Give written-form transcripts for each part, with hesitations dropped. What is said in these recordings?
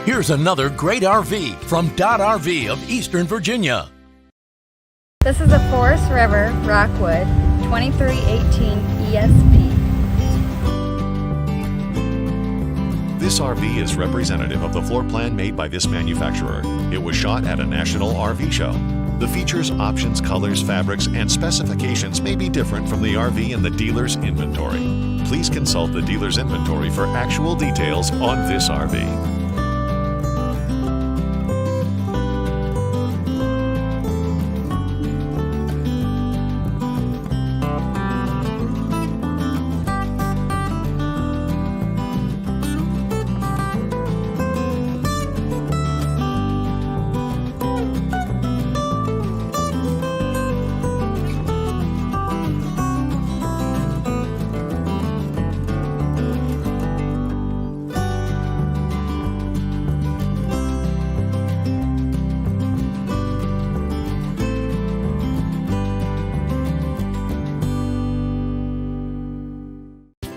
Here's another great RV from Dodd RV of Eastern Virginia. This is a Forest River-Rockwood 2318 ESP. This RV is representative of the floor plan made by this manufacturer. It was shot at a national RV show. The features, options, colors, fabrics, and specifications may be different from the RV in the dealer's inventory. Please consult the dealer's inventory for actual details on this RV.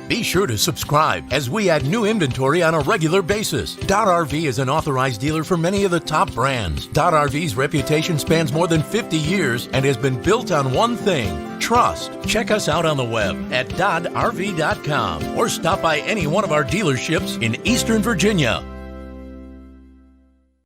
Be sure to subscribe as we add new inventory on a regular basis. Dodd RV is an authorized dealer for many of the top brands. Dodd RV's reputation spans more than 50 years and has been built on one thing: trust. Check us out on the web at doddrv.com or stop by any one of our dealerships in Eastern Virginia.